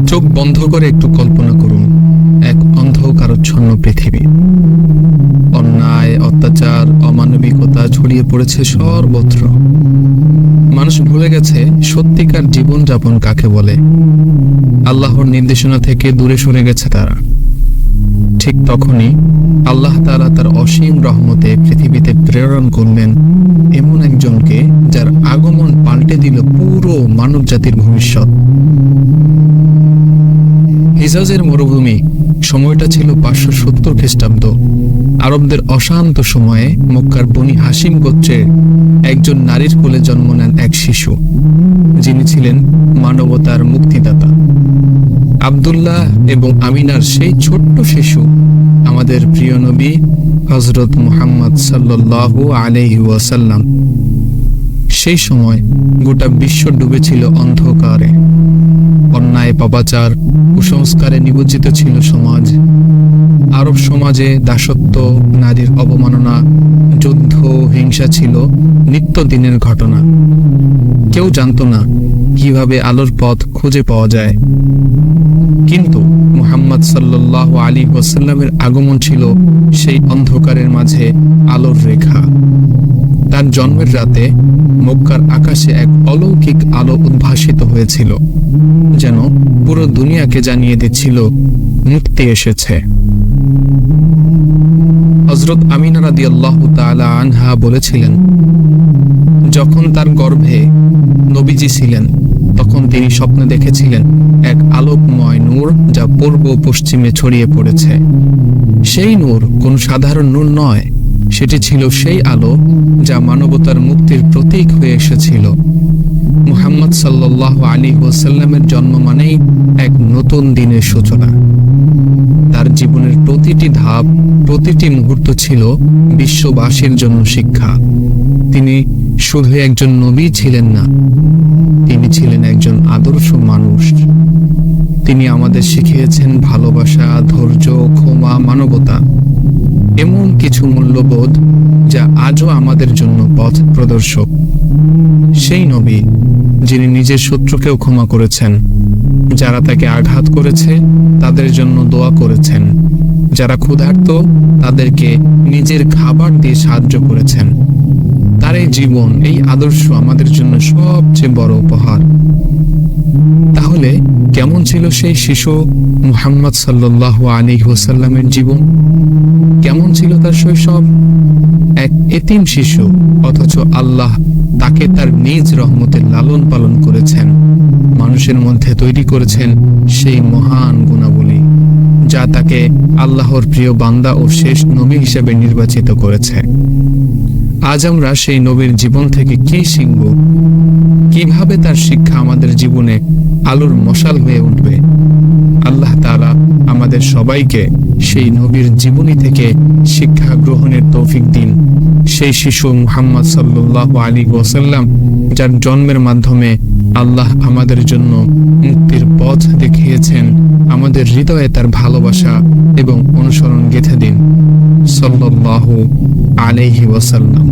চোখ বন্ধ করে একটু কল্পনা করুন, এক অন্ধকারাচ্ছন্ন পৃথিবী। অন্যায়, অত্যাচার, অমানবিকতা ছড়িয়ে পড়েছে সর্বত্র। মানুষ ভুলে গেছে সত্যিকার জীবনযাপন কাকে বলে। আল্লাহর নির্দেশনা থেকে দূরে সরে গেছে তারা। ঠিক তখনই আল্লাহ তাআলা তার অসীম রহমতে পৃথিবীতে প্রেরণ করলেন এমন একজনকে, যার আগমন পাল্টে দিল পুরো মানব জাতির ভবিষ্যৎ। হিজাজের মরুভূমি, সময়টা ছিল 570 খ্রিস্টাব্দ। আরবদের অশান্ত সময়ে মক্কার বনি হাসিম গোত্রের একজন নারীর কোলে জন্ম নেন এক শিশু, যিনি ছিলেন মানবতার মুক্তিদাতা। আব্দুল্লাহ এবং আমিনার সেই ছোট্ট শিশু আমাদের প্রিয় নবী হযরত মুহাম্মদ সাল্লাল্লাহু আলাইহি ওয়াসাল্লাম। সেই সময় গোটা বিশ্ব ডুবেছিল অন্ধকারে। অন্যায়, পাপাচার, কুসংস্কারে নিমজ্জিত ছিল সমাজ। আরব সমাজে দাসত্ব, নারীর অবমাননা, যুদ্ধ, হিংসা ছিল নিত্যদিনের ঘটনা। কেউ জানত না কিভাবে আলোর পথ খুঁজে পাওয়া যায়। কিন্তু মুহাম্মদ সাল্লাল্লাহু আলাইহি ওয়াসাল্লামের আগমন ছিল সেই অন্ধকারের মাঝে আলোর রেখা। তার জন্মের রাতে মক্কার আকাশে এক অলৌকিক আলো উদ্ভাসিত হয়েছিল, যেন পুরো দুনিয়াকে জানিয়ে দিচ্ছিল মুক্তি এসেছে। হযরত আমিনা রাদিয়াল্লাহু তাআলা আনহা বলেছিলেন, যখন তার গর্ভে নবীজি ছিলেন, তখন তিনি স্বপ্নে দেখেছিলেন এক আলোকময় নূর, যা পূর্ব পশ্চিমে ছড়িয়ে পড়েছে। সেই নূর কোন সাধারণ নূর নয়, সেটি ছিল সেই আলো যা মানবতার মুক্তির প্রতীক হয়ে এসেছিল। মুহাম্মদ সাল্লাল্লাহু আলাইহি ওয়াসাল্লামের জন্ম মানেই এক নতুন দিনের সূচনা। তার জীবনের প্রতিটি ধাপ, প্রতিটি মুহূর্ত ছিল বিশ্ববাসীর জন্য শিক্ষা। তিনি শুধু একজন নবী ছিলেন না, তিনি ছিলেন একজন আদর্শ মানুষ। তিনি আমাদের শিখিয়েছেন ভালোবাসা, ধৈর্য, ক্ষমা, মানবতা, এমন কিছু মূল্যবোধ যা আজও আমাদের জন্য পথ প্রদর্শক। সেই নবী যিনি নিজের শত্রুকেও ক্ষমা করেছেন, যারা তাকে আঘাত করেছে তাদের জন্য দোয়া করেছেন, যারা ক্ষুধার্ত তাদেরকে নিজের খাবার দিয়ে সাহায্য করেছেন। তার এই জীবন, এই আদর্শ আমাদের জন্য সবচেয়ে বড় উপহার। তাহলে কেমন ছিল সেই শিশু মুহাম্মদ সাল্লাল্লাহু আলাইহি ওয়াসাল্লামের জীবন? কেমন ছিল তার শৈশব? এক এতিম শিশু, অথচ আল্লাহ তাকে তার নিজ রহমতে লালন পালন করেছেন, মানুষের মধ্যে তৈরি করেছেন সেই মহান গুণাবলী, যা তাকে আল্লাহর প্রিয় বান্দা ও শেষ নবী হিসেবে নির্বাচিত করেছে। আজ আমরা সেই নবীর জীবন থেকে কি শিখব? কিভাবে তার শিক্ষা আমাদের জীবনে আলোর মশাল হয়ে উঠবে? আল্লাহ তাআলা আমাদের সবাইকে সেই নবীর জীবনী থেকে শিক্ষা গ্রহণের তৌফিক দিন। সেই শিশু মুহাম্মদ সাল্লাল্লাহু আলাইহি ওয়াসাল্লাম, যার জন্মের মাধ্যমে আল্লাহ আমাদের জন্য মুক্তির পথ দেখিয়েছেন, আমাদের হৃদয়ে তার ভালোবাসা এবং অনুসরণ গেঁথে দিন। সাল্লাল্লাহু আলাইহি ওয়াসাল্লাম।